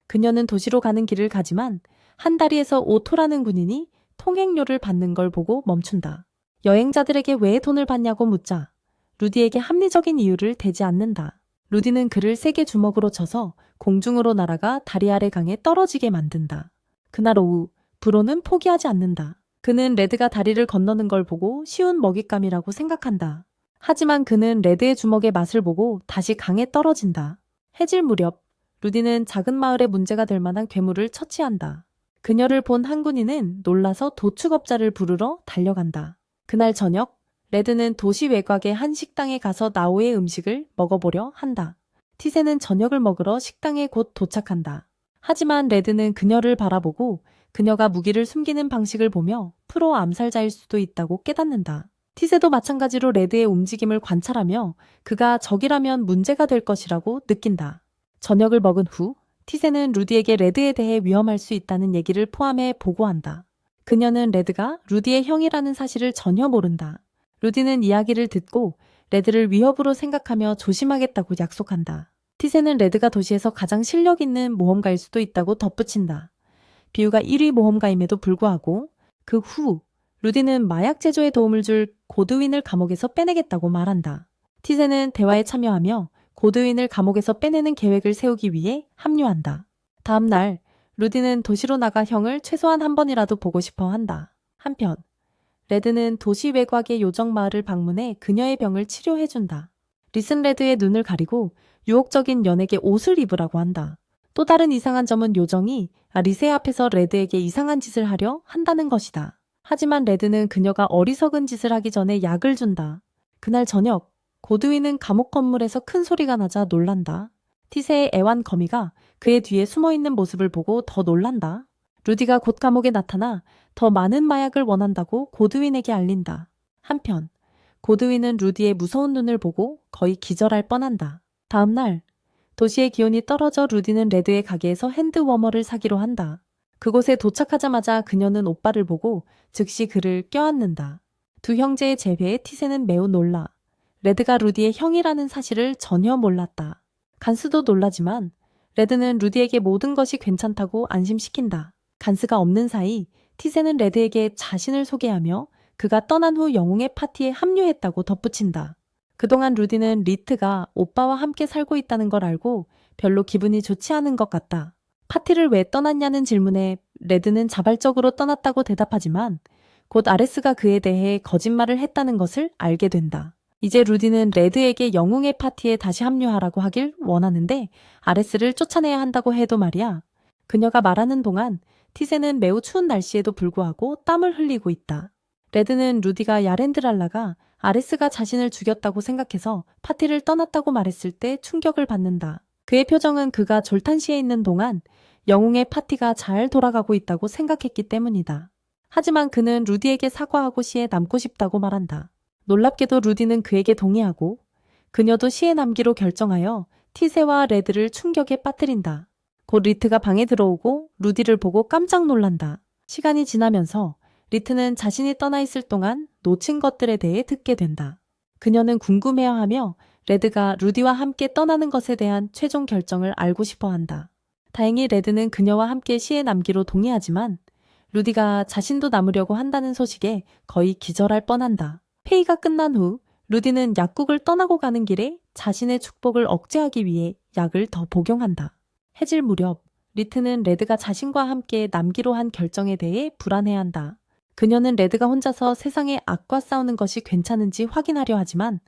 그녀는 도시로 가는 길을 가지만 한 다리에서 오토라는 군인이 통행료를 받는 걸 보고 멈춘다. 여행자들에게 왜 돈을 받냐고 묻자 루디에게 합리적인 이유를 대지 않는다. 루디는 그를 세게 주먹으로 쳐서 공중으로 날아가 다리 아래 강에 떨어지게 만든다. 그날 오후 브로는 포기하지 않는다. 그는 레드가 다리를 건너는 걸 보고 쉬운 먹잇감이라고 생각한다. 하지만 그는 레드의 주먹의 맛을 보고 다시 강에 떨어진다. 해질 무렵 루디는 작은 마을에 문제가 될 만한 괴물을 처치한다. 그녀를 본 한 군인은 놀라서 도축업자를 부르러 달려간다. 그날 저녁 레드는 도시 외곽의 한 식당에 가서 나오의 음식을 먹어보려 한다. 티세는 저녁을 먹으러 식당에 곧 도착한다. 하지만 레드는 그녀를 바라보고 그녀가 무기를 숨기는 방식을 보며 프로 암살자일 수도 있다고 깨닫는다. 티세도 마찬가지로 레드의 움직임을 관찰하며 그가 적이라면 문제가 될 것이라고 느낀다. 저녁을 먹은 후 티세는 루디에게 레드에 대해 위험할 수 있다는 얘기를 포함해 보고한다. 그녀는 레드가 루디의 형이라는 사실을 전혀 모른다. 루디는 이야기를 듣고 레드를 위협으로 생각하며 조심하겠다고 약속한다. 티세는 레드가 도시에서 가장 실력 있는 모험가일 수도 있다고 덧붙인다. 비유가 1위 모험가임에도 불구하고 그 후 루디는 마약 제조에 도움을 줄 고드윈을 감옥에서 빼내겠다고 말한다. 티세는 대화에 참여하며 고드윈을 감옥에서 빼내는 계획을 세우기 위해 합류한다. 다음 날 루디는 도시로 나가 형을 최소한 한 번이라도 보고 싶어 한다. 한편 레드는 도시 외곽의 요정 마을을 방문해 그녀의 병을 치료해준다. 리슨 레드의 눈을 가리고 유혹적인 연예계 옷을 입으라고 한다. 또 다른 이상한 점은 요정이 리세 앞에서 레드에게 이상한 짓을 하려 한다는 것이다. 하지만 레드는 그녀가 어리석은 짓을 하기 전에 약을 준다. 그날 저녁 고드윈은 감옥 건물에서 큰 소리가 나자 놀란다. 티세의 애완 거미가 그의 뒤에 숨어있는 모습을 보고 더 놀란다. 루디가 곧 감옥에 나타나 더 많은 마약을 원한다고 고드윈에게 알린다. 한편 고드윈은 루디의 무서운 눈을 보고 거의 기절할 뻔한다. 다음 날 도시의 기온이 떨어져 루디는 레드의 가게에서 핸드워머를 사기로 한다. 그곳에 도착하자마자 그녀는 오빠를 보고 즉시 그를 껴안는다. 두 형제의 재회에 티세는 매우 놀라. 레드가 루디의 형이라는 사실을 전혀 몰랐다. 간스도 놀라지만 레드는 루디에게 모든 것이 괜찮다고 안심시킨다. 간스가 없는 사이 티세는 레드에게 자신을 소개하며 그가 떠난 후 영웅의 파티에 합류했다고 덧붙인다. 그동안 루디는 리트가 오빠와 함께 살고 있다는 걸 알고 별로 기분이 좋지 않은 것 같다. 파티를 왜 떠났냐는 질문에 레드는 자발적으로 떠났다고 대답하지만 곧 아레스가 그에 대해 거짓말을 했다는 것을 알게 된다. 이제 루디는 레드에게 영웅의 파티에 다시 합류하라고 하길 원하는데 아레스를 쫓아내야 한다고 해도 말이야. 그녀가 말하는 동안 티세는 매우 추운 날씨에도 불구하고 땀을 흘리고 있다. 레드는 루디가 야렌드랄라가 아레스가 자신을 죽였다고 생각해서 파티를 떠났다고 말했을 때 충격을 받는다. 그의 표정은 그가 졸탄시에 있는 동안 영웅의 파티가 잘 돌아가고 있다고 생각했기 때문이다. 하지만 그는 루디에게 사과하고 시에 남고 싶다고 말한다. 놀랍게도 루디는 그에게 동의하고 그녀도 시에 남기로 결정하여 티세와 레드를 충격에 빠뜨린다. 곧 리트가 방에 들어오고 루디를 보고 깜짝 놀란다. 시간이 지나면서 리트는 자신이 떠나 있을 동안 놓친 것들에 대해 듣게 된다. 그녀는 궁금해하며 레드가 루디와 함께 떠나는 것에 대한 최종 결정을 알고 싶어 한다. 다행히 레드는 그녀와 함께 시에 남기로 동의하지만 루디가 자신도 남으려고 한다는 소식에 거의 기절할 뻔한다. 회의가 끝난 후 루디는 약국을 떠나고 가는 길에 자신의 축복을 억제하기 위해 약을 더 복용한다. 해질 무렵 리트는 레드가 자신과 함께 남기로 한 결정에 대해 불안해한다. 그녀는 레드가 혼자서 세상의 악과 싸우는 것이 괜찮은지 확인하려 하지만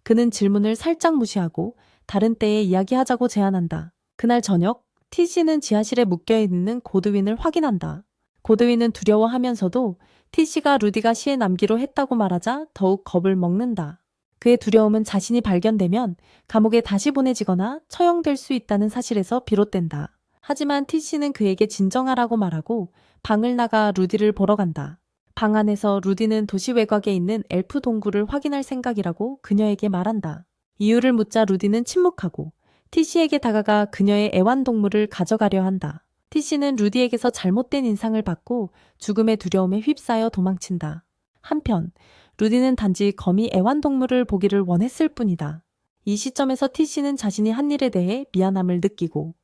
그는 질문을 살짝 무시하고 다른 때에 이야기하자고 제안한다. 그날 저녁 티씨는 지하실에 묶여있는 고드윈을 확인한다. 고드윈은 두려워하면서도 티씨가 루디가 시에 남기로 했다고 말하자 더욱 겁을 먹는다. 그의 두려움은 자신이 발견되면 감옥에 다시 보내지거나 처형될 수 있다는 사실에서 비롯된다. 하지만 티씨는 그에게 진정하라고 말하고 방을 나가 루디를 보러 간다. 방 안에서 루디는 도시 외곽에 있는 엘프 동굴을 확인할 생각이라고 그녀에게 말한다. 이유를 묻자 루디는 침묵하고 티씨에게 다가가 그녀의 애완동물을 가져가려 한다. 티씨는 루디에게서 잘못된 인상을 받고 죽음의 두려움에 휩싸여 도망친다. 한편 루디는 단지 거미 애완동물을 보기를 원했을 뿐이다. 이 시점에서 티씨는 자신이 한 일에 대해 미안함을 느끼고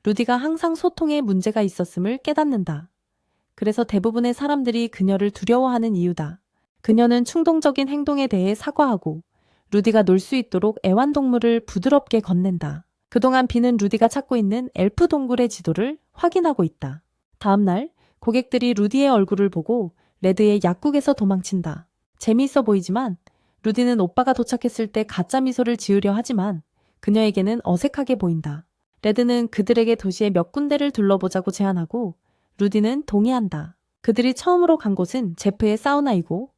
루디가 항상 소통에 문제가 있었음을 깨닫는다. 그래서 대부분의 사람들이 그녀를 두려워하는 이유다. 그녀는 충동적인 행동에 대해 사과하고 루디가 놀 수 있도록 애완동물을 부드럽게 건넨다. 그동안 비는 루디가 찾고 있는 엘프 동굴의 지도를 확인하고 있다. 다음 날 고객들이 루디의 얼굴을 보고 레드의 약국에서 도망친다. 재미있어 보이지만 루디는 오빠가 도착했을 때 가짜 미소를 지으려 하지만 그녀에게는 어색하게 보인다. 레드는 그들에게 도시의 몇 군데를 둘러보자고 제안하고 루디는 동의한다. 그들이 처음으로 간 곳은 제프의 사우나이고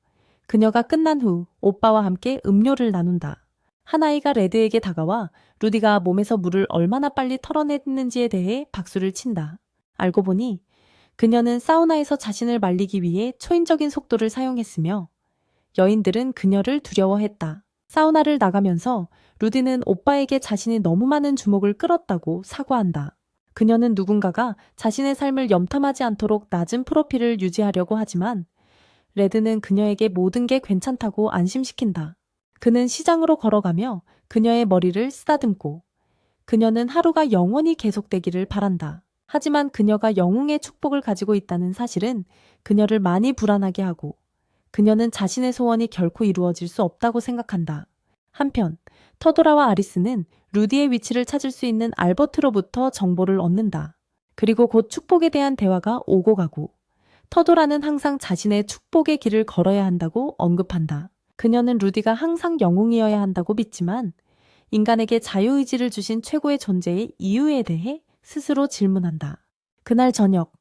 그녀가 끝난 후 오빠와 함께 음료를 나눈다. 한 아이가 레드에게 다가와 루디가 몸에서 물을 얼마나 빨리 털어냈는지에 대해 박수를 친다. 알고 보니 그녀는 사우나에서 자신을 말리기 위해 초인적인 속도를 사용했으며 여인들은 그녀를 두려워했다. 사우나를 나가면서 루디는 오빠에게 자신이 너무 많은 주목을 끌었다고 사과한다. 그녀는 누군가가 자신의 삶을 염탐하지 않도록 낮은 프로필을 유지하려고 하지만 레드는 그녀에게 모든 게 괜찮다고 안심시킨다. 그는 시장으로 걸어가며 그녀의 머리를 쓰다듬고 그녀는 하루가 영원히 계속되기를 바란다. 하지만 그녀가 영웅의 축복을 가지고 있다는 사실은 그녀를 많이 불안하게 하고 그녀는 자신의 소원이 결코 이루어질 수 없다고 생각한다. 한편 터도라와 아리스는 루디의 위치를 찾을 수 있는 알버트로부터 정보를 얻는다. 그리고 곧 축복에 대한 대화가 오고 가고 터도라는 항상 자신의 축복의 길을 걸어야 한다고 언급한다. 그녀는 루디가 항상 영웅이어야 한다고 믿지만 인간에게 자유의지를 주신 최고의 존재의 이유에 대해 스스로 질문한다. 그날 저녁,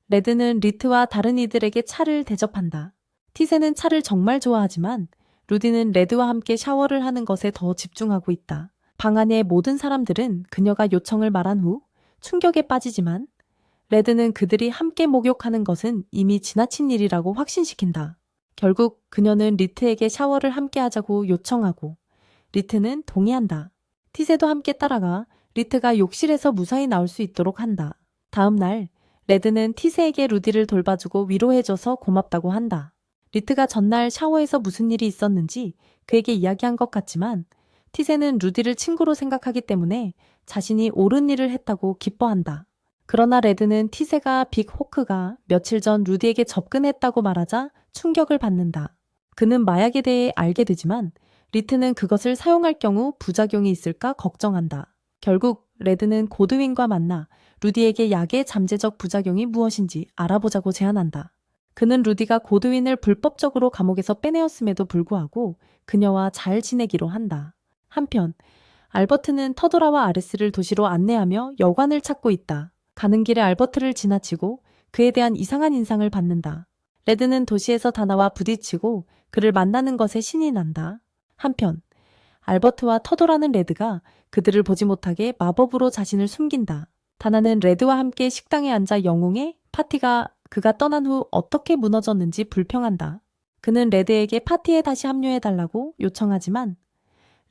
레드는 리트와 다른 이들에게 차를 대접한다. 티세는 차를 정말 좋아하지만 루디는 레드와 함께 샤워를 하는 것에 더 집중하고 있다. 방 안의 모든 사람들은 그녀가 요청을 말한 후 충격에 빠지지만 레드는 그들이 함께 목욕하는 것은 이미 지나친 일이라고 확신시킨다. 결국 그녀는 리트에게 샤워를 함께 하자고 요청하고 리트는 동의한다. 티세도 함께 따라가 리트가 욕실에서 무사히 나올 수 있도록 한다. 다음 날 레드는 티세에게 루디를 돌봐주고 위로해줘서 고맙다고 한다. 리트가 전날 샤워에서 무슨 일이 있었는지 그에게 이야기한 것 같지만 티세는 루디를 친구로 생각하기 때문에 자신이 옳은 일을 했다고 기뻐한다. 그러나 레드는 티세가 빅 호크가 며칠 전 루디에게 접근했다고 말하자 충격을 받는다. 그는 마약에 대해 알게 되지만 리트는 그것을 사용할 경우 부작용이 있을까 걱정한다. 결국 레드는 고드윈과 만나 루디에게 약의 잠재적 부작용이 무엇인지 알아보자고 제안한다. 그는 루디가 고드윈을 불법적으로 감옥에서 빼내었음에도 불구하고 그녀와 잘 지내기로 한다. 한편 알버트는 터도라와 아레스를 도시로 안내하며 여관을 찾고 있다. 가는 길에 알버트를 지나치고 그에 대한 이상한 인상을 받는다. 레드는 도시에서 다나와 부딪히고 그를 만나는 것에 신이 난다. 한편 알버트와 터도라는 레드가 그들을 보지 못하게 마법으로 자신을 숨긴다. 다나는 레드와 함께 식당에 앉아 영웅의 파티가 그가 떠난 후 어떻게 무너졌는지 불평한다. 그는 레드에게 파티에 다시 합류해달라고 요청하지만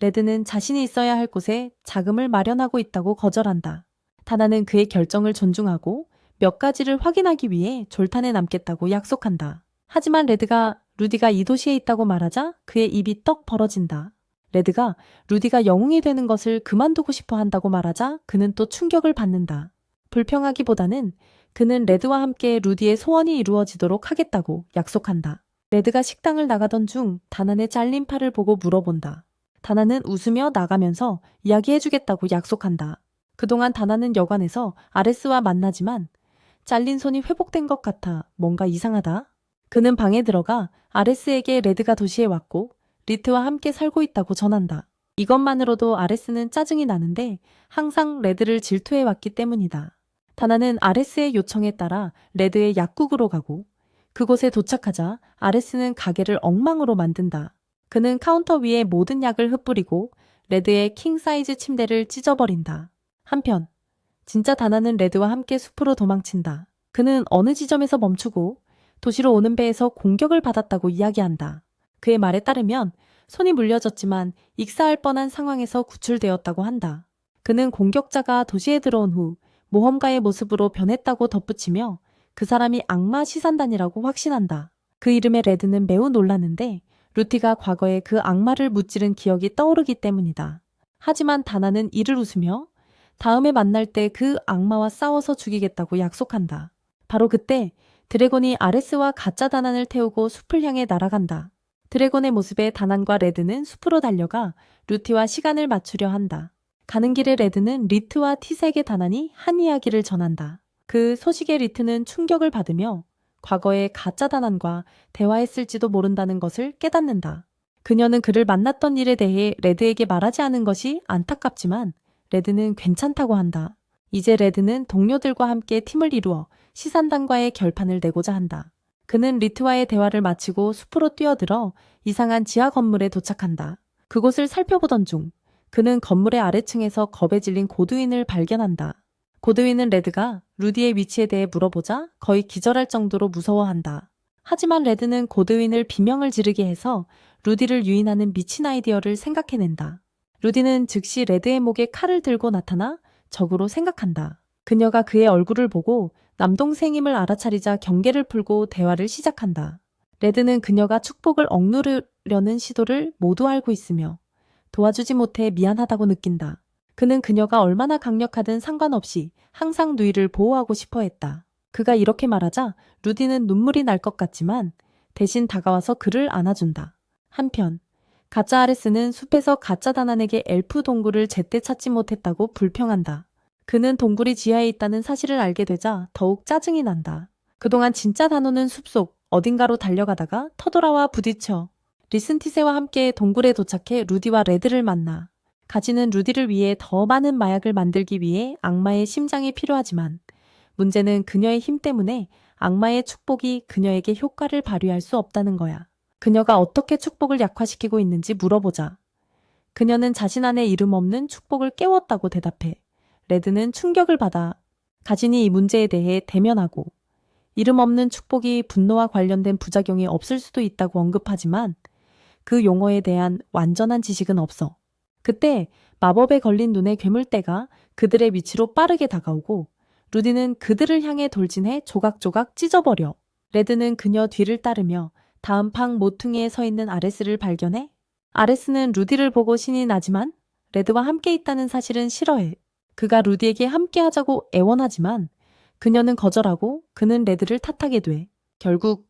레드는 자신이 있어야 할 곳에 자금을 마련하고 있다고 거절한다. 다나는 그의 결정을 존중하고 몇 가지를 확인하기 위해 졸탄에 남겠다고 약속한다. 하지만 레드가 루디가 이 도시에 있다고 말하자 그의 입이 떡 벌어진다. 레드가 루디가 영웅이 되는 것을 그만두고 싶어 한다고 말하자 그는 또 충격을 받는다. 불평하기보다는 그는 레드와 함께 루디의 소원이 이루어지도록 하겠다고 약속한다. 레드가 식당을 나가던 중 다난의 잘린 팔을 보고 물어본다. 다난은 웃으며 나가면서 이야기해주겠다고 약속한다. 그동안 다난은 여관에서 아레스와 만나지만 잘린 손이 회복된 것 같아 뭔가 이상하다. 그는 방에 들어가 아레스에게 레드가 도시에 왔고 리트와 함께 살고 있다고 전한다. 이것만으로도 아레스는 짜증이 나는데 항상 레드를 질투해왔기 때문이다. 다나는 아레스의 요청에 따라 레드의 약국으로 가고 그곳에 도착하자 아레스는 가게를 엉망으로 만든다. 그는 카운터 위에 모든 약을 흩뿌리고 레드의 킹 사이즈 침대를 찢어버린다. 한편 진짜 다나는 레드와 함께 숲으로 도망친다. 그는 어느 지점에서 멈추고 도시로 오는 배에서 공격을 받았다고 이야기한다. 그의 말에 따르면 손이 물려졌지만 익사할 뻔한 상황에서 구출되었다고 한다. 그는 공격자가 도시에 들어온 후 모험가의 모습으로 변했다고 덧붙이며 그 사람이 악마 시산단이라고 확신한다. 그 이름에 레드는 매우 놀랐는데 루티가 과거에 그 악마를 무찌른 기억이 떠오르기 때문이다. 하지만 다나는 이를 웃으며 다음에 만날 때 그 악마와 싸워서 죽이겠다고 약속한다. 바로 그때 드래곤이 아레스와 가짜 다난을 태우고 숲을 향해 날아간다. 드래곤의 모습에 다난과 레드는 숲으로 달려가 루티와 시간을 맞추려 한다. 가는 길에 레드는 리트와 티색의 다난이 한 이야기를 전한다. 그 소식에 리트는 충격을 받으며 과거에 가짜 다난과 대화했을지도 모른다는 것을 깨닫는다. 그녀는 그를 만났던 일에 대해 레드에게 말하지 않은 것이 안타깝지만 레드는 괜찮다고 한다. 이제 레드는 동료들과 함께 팀을 이루어 시산단과의 결판을 내고자 한다. 그는 리트와의 대화를 마치고 숲으로 뛰어들어 이상한 지하 건물에 도착한다. 그곳을 살펴보던 중 그는 건물의 아래층에서 겁에 질린 고드윈을 발견한다. 고드윈은 레드가 루디의 위치에 대해 물어보자 거의 기절할 정도로 무서워한다. 하지만 레드는 고드윈을 비명을 지르게 해서 루디를 유인하는 미친 아이디어를 생각해낸다. 루디는 즉시 레드의 목에 칼을 들고 나타나 적으로 생각한다. 그녀가 그의 얼굴을 보고 남동생임을 알아차리자 경계를 풀고 대화를 시작한다. 레드는 그녀가 축복을 억누르려는 시도를 모두 알고 있으며 도와주지 못해 미안하다고 느낀다. 그는 그녀가 얼마나 강력하든 상관없이 항상 누이를 보호하고 싶어 했다. 그가 이렇게 말하자 루디는 눈물이 날 것 같지만 대신 다가와서 그를 안아준다. 한편 가짜 아레스는 숲에서 가짜 다난에게 엘프 동굴을 제때 찾지 못했다고 불평한다. 그는 동굴이 지하에 있다는 사실을 알게 되자 더욱 짜증이 난다. 그동안 진짜 다노는 숲속 어딘가로 달려가다가 터돌아와 부딪혀 리슨티세와 함께 동굴에 도착해 루디와 레드를 만나. 가지는 루디를 위해 더 많은 마약을 만들기 위해 악마의 심장이 필요하지만 문제는 그녀의 힘 때문에 악마의 축복이 그녀에게 효과를 발휘할 수 없다는 거야. 그녀가 어떻게 축복을 약화시키고 있는지 물어보자. 그녀는 자신 안에 이름 없는 축복을 깨웠다고 대답해. 레드는 충격을 받아 가진이 이 문제에 대해 대면하고 이름 없는 축복이 분노와 관련된 부작용이 없을 수도 있다고 언급하지만 그 용어에 대한 완전한 지식은 없어. 그때 마법에 걸린 눈의 괴물떼가 그들의 위치로 빠르게 다가오고 루디는 그들을 향해 돌진해 조각조각 찢어버려. 레드는 그녀 뒤를 따르며 다음 방 모퉁이에 서 있는 아레스를 발견해 아레스는 루디를 보고 신이 나지만 레드와 함께 있다는 사실은 싫어해. 그가 루디에게 함께 하자고 애원하지만 그녀는 거절하고 그는 레드를 탓하게 돼. 결국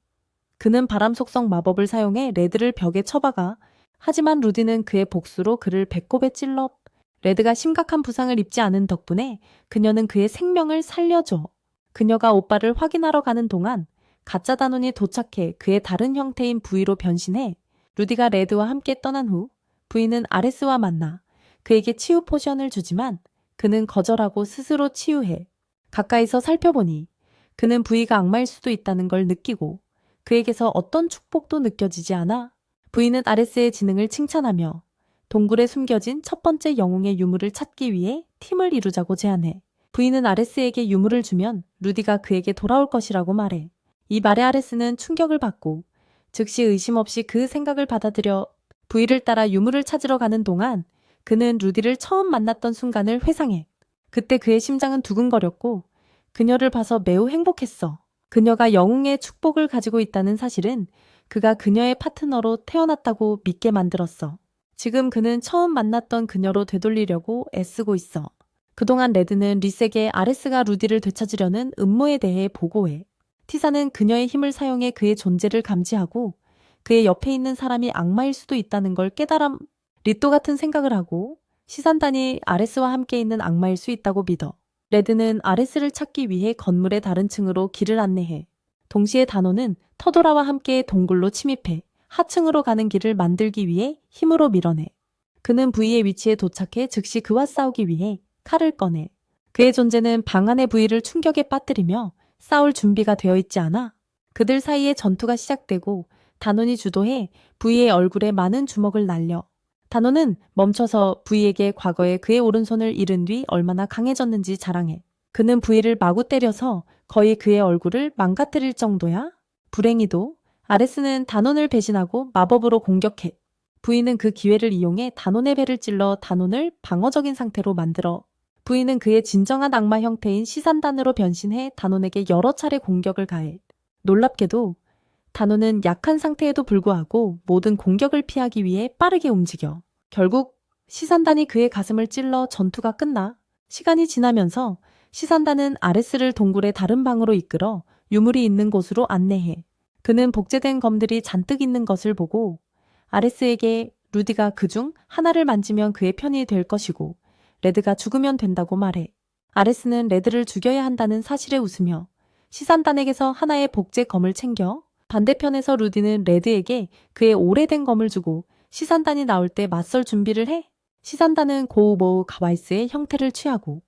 그는 바람 속성 마법을 사용해 레드를 벽에 쳐박아 하지만 루디는 그의 복수로 그를 배꼽에 찔러 레드가 심각한 부상을 입지 않은 덕분에 그녀는 그의 생명을 살려줘. 그녀가 오빠를 확인하러 가는 동안 가짜 다논이 도착해 그의 다른 형태인 부이로 변신해 루디가 레드와 함께 떠난 후 부이는 아레스와 만나 그에게 치유 포션을 주지만 그는 거절하고 스스로 치유해. 가까이서 살펴보니 그는 부이가 악마일 수도 있다는 걸 느끼고 그에게서 어떤 축복도 느껴지지 않아. 부이는 아레스의 지능을 칭찬하며 동굴에 숨겨진 첫 번째 영웅의 유물을 찾기 위해 팀을 이루자고 제안해. 부이는 아레스에게 유물을 주면 루디가 그에게 돌아올 것이라고 말해. 이 말에 아레스는 충격을 받고 즉시 의심 없이 그 생각을 받아들여 부이를 따라 유물을 찾으러 가는 동안 그는 루디를 처음 만났던 순간을 회상해. 그때 그의 심장은 두근거렸고 그녀를 봐서 매우 행복했어. 그녀가 영웅의 축복을 가지고 있다는 사실은 그가 그녀의 파트너로 태어났다고 믿게 만들었어. 지금 그는 처음 만났던 그녀로 되돌리려고 애쓰고 있어. 그동안 레드는 리스에게 아레스가 루디를 되찾으려는 음모에 대해 보고해. 티사는 그녀의 힘을 사용해 그의 존재를 감지하고 그의 옆에 있는 사람이 악마일 수도 있다는 걸 깨달아 리또 같은 생각을 하고 시산단이 아레스와 함께 있는 악마일 수 있다고 믿어. 레드는 아레스를 찾기 위해 건물의 다른 층으로 길을 안내해. 동시에 다노는 터도라와 함께 동굴로 침입해 하층으로 가는 길을 만들기 위해 힘으로 밀어내. 그는 부이의 위치에 도착해 즉시 그와 싸우기 위해 칼을 꺼내. 그의 존재는 방 안의 부이를 충격에 빠뜨리며 싸울 준비가 되어 있지 않아. 그들 사이에 전투가 시작되고 다논이 주도해 부이의 얼굴에 많은 주먹을 날려. 다논은 멈춰서 부이에게 과거에 그의 오른손을 잃은 뒤 얼마나 강해졌는지 자랑해. 그는 부이를 마구 때려서 거의 그의 얼굴을 망가뜨릴 정도야. 불행히도 아레스는 다논을 배신하고 마법으로 공격해. 부이는 그 기회를 이용해 다논의 배를 찔러 다논을 방어적인 상태로 만들어. 부이는 그의 진정한 악마 형태인 시산단으로 변신해 다논에게 여러 차례 공격을 가해. 놀랍게도 다논은 약한 상태에도 불구하고 모든 공격을 피하기 위해 빠르게 움직여. 결국 시산단이 그의 가슴을 찔러 전투가 끝나 시간이 지나면서 시산다는 아레스를 동굴의 다른 방으로 이끌어 유물이 있는 곳으로 안내해. 그는 복제된 검들이 잔뜩 있는 것을 보고 아레스에게 루디가 그중 하나를 만지면 그의 편이 될 것이고 레드가 죽으면 된다고 말해. 아레스는 레드를 죽여야 한다는 사실에 웃으며 시산단에게서 하나의 복제 검을 챙겨 반대편에서 루디는 레드에게 그의 오래된 검을 주고 시산단이 나올 때 맞설 준비를 해. 시산단은 고우모우 가와이스의 형태를 취하고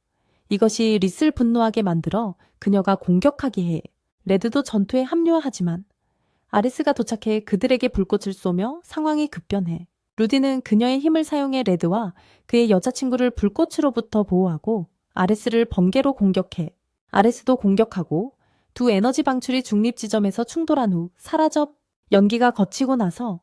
이것이 리스를 분노하게 만들어 그녀가 공격하게 해. 레드도 전투에 합류하지만 아레스가 도착해 그들에게 불꽃을 쏘며 상황이 급변해. 루디는 그녀의 힘을 사용해 레드와 그의 여자친구를 불꽃으로부터 보호하고 아레스를 번개로 공격해. 아레스도 공격하고 두 에너지 방출이 중립 지점에서 충돌한 후 사라져. 연기가 거치고 나서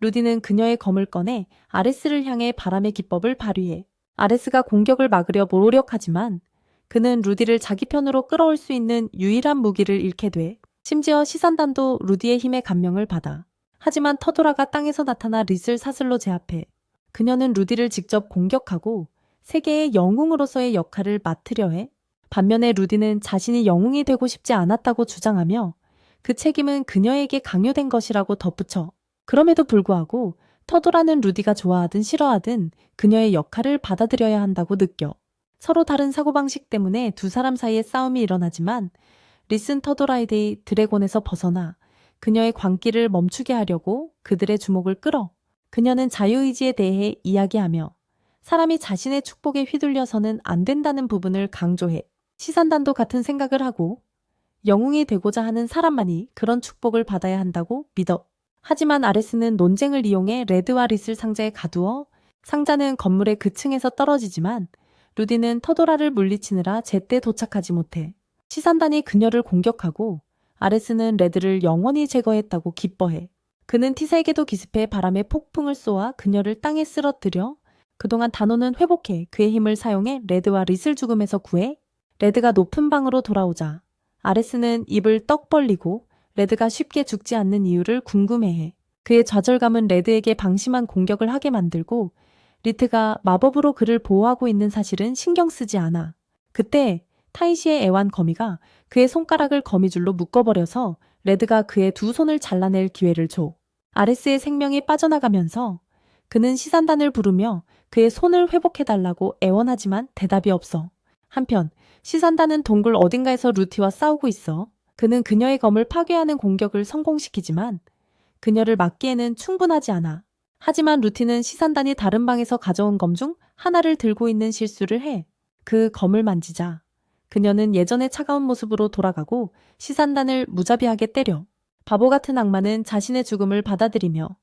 루디는 그녀의 검을 꺼내 아레스를 향해 바람의 기법을 발휘해. 아레스가 공격을 막으려 노력하지만 그는 루디를 자기 편으로 끌어올 수 있는 유일한 무기를 잃게 돼. 심지어 시산단도 루디의 힘에 감명을 받아. 하지만 터도라가 땅에서 나타나 릿을 사슬로 제압해. 그녀는 루디를 직접 공격하고 세계의 영웅으로서의 역할을 맡으려 해. 반면에 루디는 자신이 영웅이 되고 싶지 않았다고 주장하며 그 책임은 그녀에게 강요된 것이라고 덧붙여. 그럼에도 불구하고 터도라는 루디가 좋아하든 싫어하든 그녀의 역할을 받아들여야 한다고 느껴. 서로 다른 사고방식 때문에 두 사람 사이에 싸움이 일어나지만 릿은 터도라에 대해 드래곤에서 벗어나 그녀의 광기를 멈추게 하려고 그들의 주목을 끌어. 그녀는 자유의지에 대해 이야기하며 사람이 자신의 축복에 휘둘려서는 안 된다는 부분을 강조해. 시산단도 같은 생각을 하고 영웅이 되고자 하는 사람만이 그런 축복을 받아야 한다고 믿어. 하지만 아레스는 논쟁을 이용해 레드와 릿을 상자에 가두어 상자는 건물의 그 층에서 떨어지지만 루디는 터도라를 물리치느라 제때 도착하지 못해. 시산단이 그녀를 공격하고 아레스는 레드를 영원히 제거했다고 기뻐해. 그는 티사에게도 기습해 바람에 폭풍을 쏘아 그녀를 땅에 쓰러뜨려 그동안 단호는 회복해 그의 힘을 사용해 레드와 릿을 죽음에서 구해. 레드가 높은 방으로 돌아오자 아레스는 입을 떡 벌리고 레드가 쉽게 죽지 않는 이유를 궁금해해. 그의 좌절감은 레드에게 방심한 공격을 하게 만들고 리트가 마법으로 그를 보호하고 있는 사실은 신경 쓰지 않아. 그때 타이시의 애완 거미가 그의 손가락을 거미줄로 묶어버려서 레드가 그의 두 손을 잘라낼 기회를 줘. 아레스의 생명이 빠져나가면서 그는 시산단을 부르며 그의 손을 회복해달라고 애원하지만 대답이 없어. 한편 시산단은 동굴 어딘가에서 루티와 싸우고 있어. 그는 그녀의 검을 파괴하는 공격을 성공시키지만 그녀를 막기에는 충분하지 않아. 하지만 루티는 시산단이 다른 방에서 가져온 검 중 하나를 들고 있는 실수를 해. 그 검을 만지자 그녀는 예전의 차가운 모습으로 돌아가고 시산단을 무자비하게 때려. 바보 같은 악마는 자신의 죽음을 받아들이며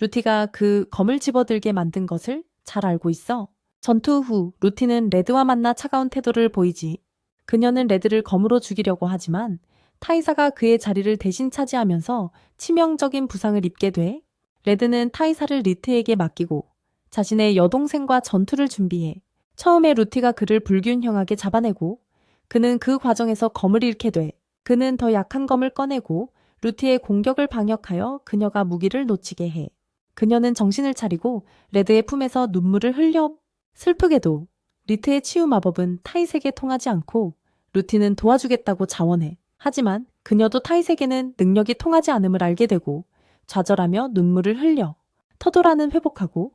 루티가 그 검을 집어들게 만든 것을 잘 알고 있어. 전투 후 루티는 레드와 만나 차가운 태도를 보이지. 그녀는 레드를 검으로 죽이려고 하지만 타이사가 그의 자리를 대신 차지하면서 치명적인 부상을 입게 돼. 레드는 타이사를 리트에게 맡기고 자신의 여동생과 전투를 준비해. 처음에 루티가 그를 불균형하게 잡아내고 그는 그 과정에서 검을 잃게 돼. 그는 더 약한 검을 꺼내고 루티의 공격을 방역하여 그녀가 무기를 놓치게 해. 그녀는 정신을 차리고 레드의 품에서 눈물을 흘려. 슬프게도 리트의 치유 마법은 타이색에 통하지 않고 루티는 도와주겠다고 자원해. 하지만 그녀도 타이색에는 능력이 통하지 않음을 알게 되고 좌절하며 눈물을 흘려. 터도라는 회복하고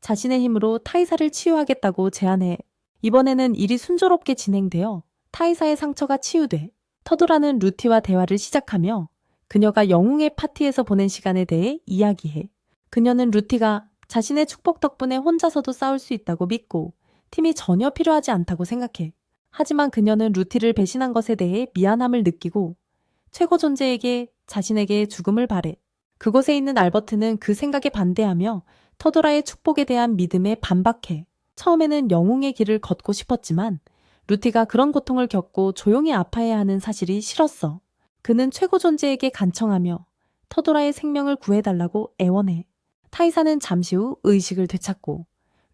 자신의 힘으로 타이사를 치유하겠다고 제안해. 이번에는 일이 순조롭게 진행되어 타이사의 상처가 치유돼. 터도라는 루티와 대화를 시작하며 그녀가 영웅의 파티에서 보낸 시간에 대해 이야기해. 그녀는 루티가 자신의 축복 덕분에 혼자서도 싸울 수 있다고 믿고 팀이 전혀 필요하지 않다고 생각해. 하지만 그녀는 루티를 배신한 것에 대해 미안함을 느끼고 최고 존재에게 자신에게 죽음을 바래. 그곳에 있는 알버트는 그 생각에 반대하며 터도라의 축복에 대한 믿음에 반박해. 처음에는 영웅의 길을 걷고 싶었지만 루티가 그런 고통을 겪고 조용히 아파해야 하는 사실이 싫었어. 그는 최고 존재에게 간청하며 터도라의 생명을 구해달라고 애원해. 타이사는 잠시 후 의식을 되찾고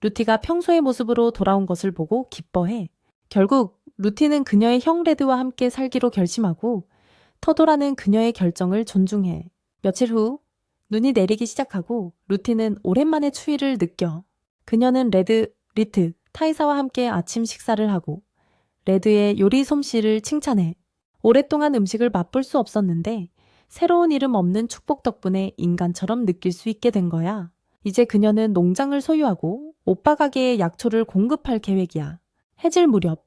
루티가 평소의 모습으로 돌아온 것을 보고 기뻐해. 결국 루티는 그녀의 형 레드와 함께 살기로 결심하고 터도라는 그녀의 결정을 존중해. 며칠 후 눈이 내리기 시작하고 루티는 오랜만에 추위를 느껴. 그녀는 레드, 리트, 타이사와 함께 아침 식사를 하고 레드의 요리 솜씨를 칭찬해. 오랫동안 음식을 맛볼 수 없었는데 새로운 이름 없는 축복 덕분에 인간처럼 느낄 수 있게 된 거야. 이제 그녀는 농장을 소유하고 오빠 가게에 약초를 공급할 계획이야. 해질 무렵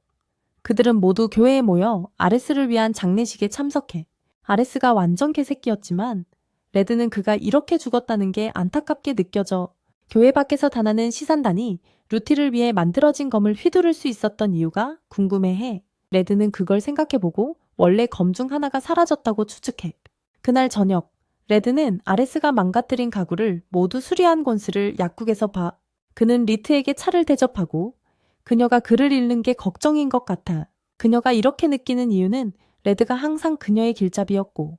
그들은 모두 교회에 모여 아레스를 위한 장례식에 참석해. 아레스가 완전 개새끼였지만 레드는 그가 이렇게 죽었다는 게 안타깝게 느껴져. 교회 밖에서 단하는 시산단이 루티를 위해 만들어진 검을 휘두를 수 있었던 이유가 궁금해해. 레드는 그걸 생각해보고 원래 검 중 하나가 사라졌다고 추측해. 그날 저녁, 레드는 아레스가 망가뜨린 가구를 모두 수리한 곤스를 약국에서 봐. 그는 리트에게 차를 대접하고 그녀가 그를 잃는 게 걱정인 것 같아. 그녀가 이렇게 느끼는 이유는 레드가 항상 그녀의 길잡이였고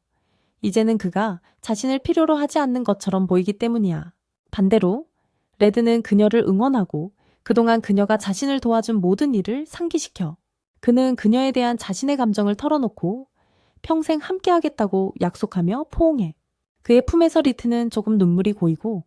이제는 그가 자신을 필요로 하지 않는 것처럼 보이기 때문이야. 반대로 레드는 그녀를 응원하고 그동안 그녀가 자신을 도와준 모든 일을 상기시켜. 그는 그녀에 대한 자신의 감정을 털어놓고 평생 함께하겠다고 약속하며 포옹해. 그의 품에서 리트는 조금 눈물이 고이고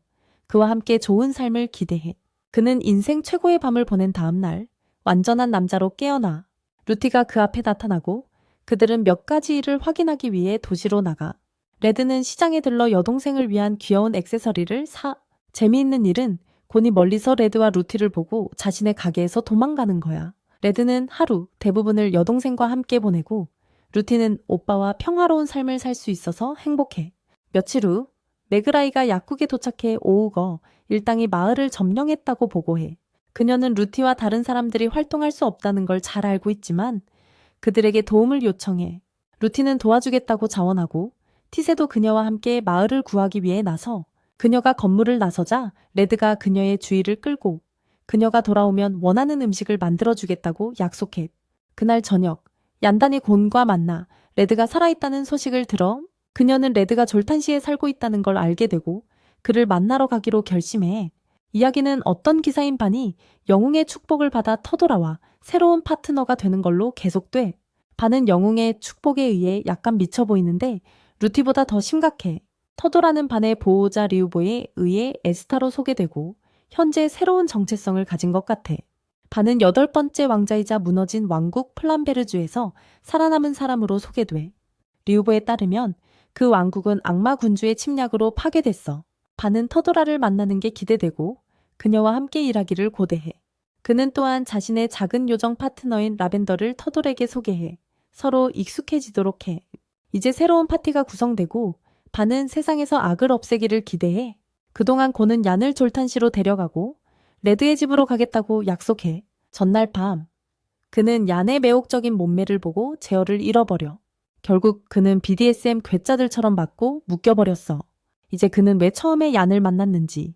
그와 함께 좋은 삶을 기대해. 그는 인생 최고의 밤을 보낸 다음 날 완전한 남자로 깨어나. 루티가 그 앞에 나타나고 그들은 몇 가지 일을 확인하기 위해 도시로 나가. 레드는 시장에 들러 여동생을 위한 귀여운 액세서리를 사. 재미있는 일은 곤이 멀리서 레드와 루티를 보고 자신의 가게에서 도망가는 거야. 레드는 하루 대부분을 여동생과 함께 보내고 루티는 오빠와 평화로운 삶을 살 수 있어서 행복해. 며칠 후 메그라이가 약국에 도착해 오우거 일당이 마을을 점령했다고 보고해. 그녀는 루티와 다른 사람들이 활동할 수 없다는 걸 잘 알고 있지만 그들에게 도움을 요청해. 루티는 도와주겠다고 자원하고 티세도 그녀와 함께 마을을 구하기 위해 나서 그녀가 건물을 나서자 레드가 그녀의 주의를 끌고 그녀가 돌아오면 원하는 음식을 만들어주겠다고 약속해. 그날 저녁 얀단이 곤과 만나 레드가 살아있다는 소식을 들어 그녀는 레드가 졸탄시에 살고 있다는 걸 알게 되고 그를 만나러 가기로 결심해. 이야기는 어떤 기사인 반이 영웅의 축복을 받아 터돌아와 새로운 파트너가 되는 걸로 계속돼. 반은 영웅의 축복에 의해 약간 미쳐 보이는데 루티보다 더 심각해. 터도라는 반의 보호자 리우보에 의해 에스타로 소개되고 현재 새로운 정체성을 가진 것 같아. 반은 8번째 왕자이자 무너진 왕국 플란베르주에서 살아남은 사람으로 소개돼. 리우보에 따르면 그 왕국은 악마 군주의 침략으로 파괴됐어. 반은 터도라를 만나는 게 기대되고 그녀와 함께 일하기를 고대해. 그는 또한 자신의 작은 요정 파트너인 라벤더를 터돌에게 소개해 서로 익숙해지도록 해. 이제 새로운 파티가 구성되고 반은 세상에서 악을 없애기를 기대해. 그동안 고는 얀을 졸탄시로 데려가고 레드의 집으로 가겠다고 약속해. 전날 밤 그는 얀의 매혹적인 몸매를 보고 제어를 잃어버려. 결국 그는 BDSM 괴짜들처럼 맞고 묶여버렸어. 이제 그는 왜 처음에 얀을 만났는지,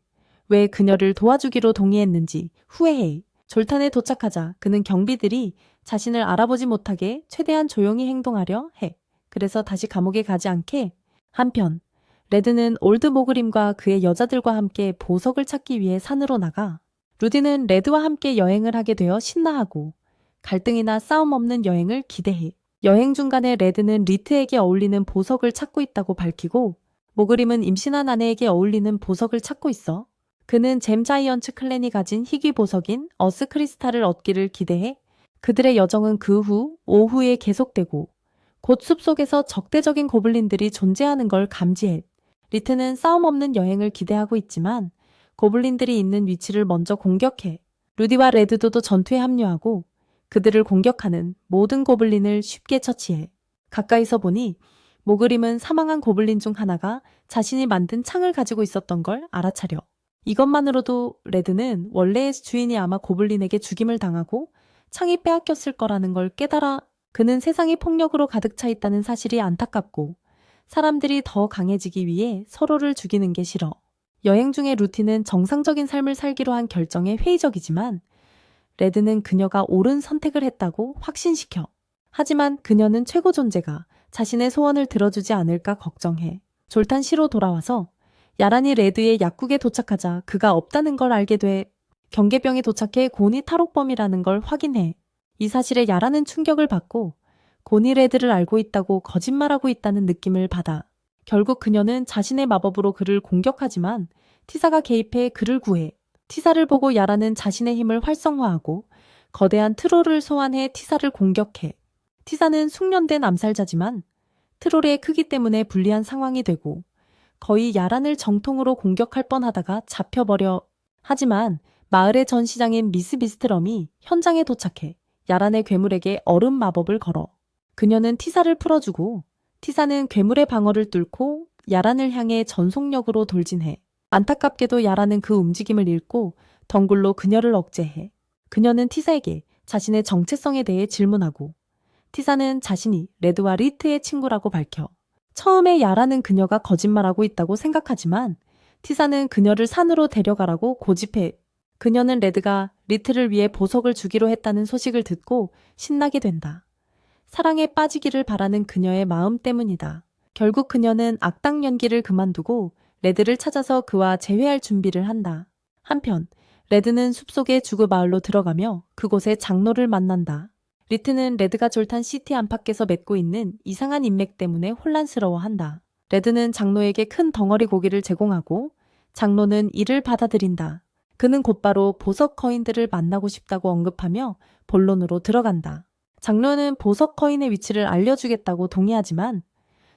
왜 그녀를 도와주기로 동의했는지 후회해. 졸탄에 도착하자 그는 경비들이 자신을 알아보지 못하게 최대한 조용히 행동하려 해. 그래서 다시 감옥에 가지 않게. 한편 레드는 올드 모그림과 그의 여자들과 함께 보석을 찾기 위해 산으로 나가. 루디는 레드와 함께 여행을 하게 되어 신나하고 갈등이나 싸움 없는 여행을 기대해. 여행 중간에 레드는 리트에게 어울리는 보석을 찾고 있다고 밝히고 모그림은 임신한 아내에게 어울리는 보석을 찾고 있어. 그는 잼 자이언츠 클랜이 가진 희귀 보석인 어스 크리스탈을 얻기를 기대해. 그들의 여정은 그 후 오후에 계속되고 곧 숲속에서 적대적인 고블린들이 존재하는 걸 감지해. 리트는 싸움 없는 여행을 기대하고 있지만 고블린들이 있는 위치를 먼저 공격해. 루디와 레드도도 전투에 합류하고 그들을 공격하는 모든 고블린을 쉽게 처치해. 가까이서 보니 모그림은 사망한 고블린 중 하나가 자신이 만든 창을 가지고 있었던 걸 알아차려. 이것만으로도 레드는 원래의 주인이 아마 고블린에게 죽임을 당하고 창이 빼앗겼을 거라는 걸 깨달아. 그는 세상이 폭력으로 가득 차 있다는 사실이 안타깝고 사람들이 더 강해지기 위해 서로를 죽이는 게 싫어. 여행 중에 루티는 정상적인 삶을 살기로 한 결정에 회의적이지만 레드는 그녀가 옳은 선택을 했다고 확신시켜. 하지만 그녀는 최고 존재가 자신의 소원을 들어주지 않을까 걱정해. 졸탄시로 돌아와서 야란이 레드의 약국에 도착하자 그가 없다는 걸 알게 돼. 경계병에 도착해 곤이 탈옥범이라는 걸 확인해. 이 사실에 야란은 충격을 받고 곤이 레드를 알고 있다고 거짓말하고 있다는 느낌을 받아. 결국 그녀는 자신의 마법으로 그를 공격하지만 티사가 개입해 그를 구해. 티사를 보고 야라는 자신의 힘을 활성화하고 거대한 트롤을 소환해 티사를 공격해. 티사는 숙련된 암살자지만 트롤의 크기 때문에 불리한 상황이 되고 거의 야란을 정통으로 공격할 뻔하다가 잡혀버려. 하지만 마을의 전시장인 미스 비스트럼이 현장에 도착해 야란의 괴물에게 얼음 마법을 걸어. 그녀는 티사를 풀어주고 티사는 괴물의 방어를 뚫고 야란을 향해 전속력으로 돌진해. 안타깝게도 야란은 그 움직임을 잃고 덩굴로 그녀를 억제해. 그녀는 티사에게 자신의 정체성에 대해 질문하고 티사는 자신이 레드와 리트의 친구라고 밝혀. 처음에 야라는 그녀가 거짓말하고 있다고 생각하지만 티사는 그녀를 산으로 데려가라고 고집해. 그녀는 레드가 리트를 위해 보석을 주기로 했다는 소식을 듣고 신나게 된다. 사랑에 빠지기를 바라는 그녀의 마음 때문이다. 결국 그녀는 악당 연기를 그만두고 레드를 찾아서 그와 재회할 준비를 한다. 한편 레드는 숲속의 주그 마을로 들어가며 그곳에 장로를 만난다. 리트는 레드가 졸탄 시티 안팎에서 맺고 있는 이상한 인맥 때문에 혼란스러워한다. 레드는 장로에게 큰 덩어리 고기를 제공하고 장로는 이를 받아들인다. 그는 곧바로 보석 거인들을 만나고 싶다고 언급하며 본론으로 들어간다. 장로는 보석 거인의 위치를 알려주겠다고 동의하지만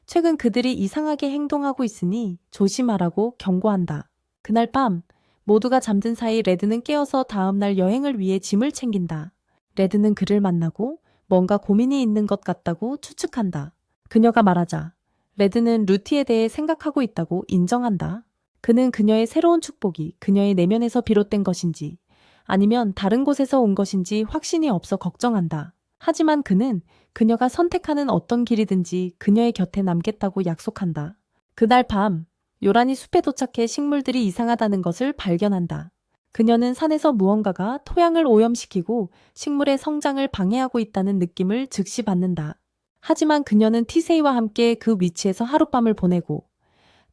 최근 그들이 이상하게 행동하고 있으니 조심하라고 경고한다. 그날 밤 모두가 잠든 사이 레드는 깨어서 다음날 여행을 위해 짐을 챙긴다. 레드는 그를 만나고 뭔가 고민이 있는 것 같다고 추측한다. 그녀가 말하자 레드는 루티에 대해 생각하고 있다고 인정한다. 그는 그녀의 새로운 축복이 그녀의 내면에서 비롯된 것인지 아니면 다른 곳에서 온 것인지 확신이 없어 걱정한다. 하지만 그는 그녀가 선택하는 어떤 길이든지 그녀의 곁에 남겠다고 약속한다. 그날 밤 요란이 숲에 도착해 식물들이 이상하다는 것을 발견한다. 그녀는 산에서 무언가가 토양을 오염시키고 식물의 성장을 방해하고 있다는 느낌을 즉시 받는다. 하지만 그녀는 티세이와 함께 그 위치에서 하룻밤을 보내고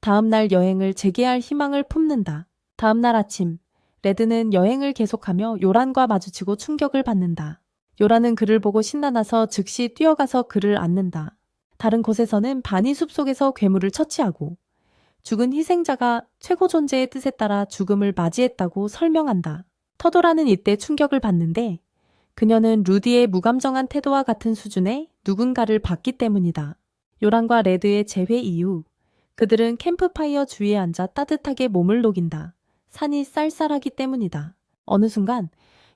다음날 여행을 재개할 희망을 품는다. 다음날 아침, 레드는 여행을 계속하며 요란과 마주치고 충격을 받는다. 요란은 그를 보고 신나나서 즉시 뛰어가서 그를 안는다. 다른 곳에서는 반이 숲속에서 괴물을 처치하고 죽은 희생자가 최고 존재의 뜻에 따라 죽음을 맞이했다고 설명한다. 터도라는 이때 충격을 받는데 그녀는 루디의 무감정한 태도와 같은 수준의 누군가를 봤기 때문이다. 요란과 레드의 재회 이후 그들은 캠프파이어 주위에 앉아 따뜻하게 몸을 녹인다. 산이 쌀쌀하기 때문이다. 어느 순간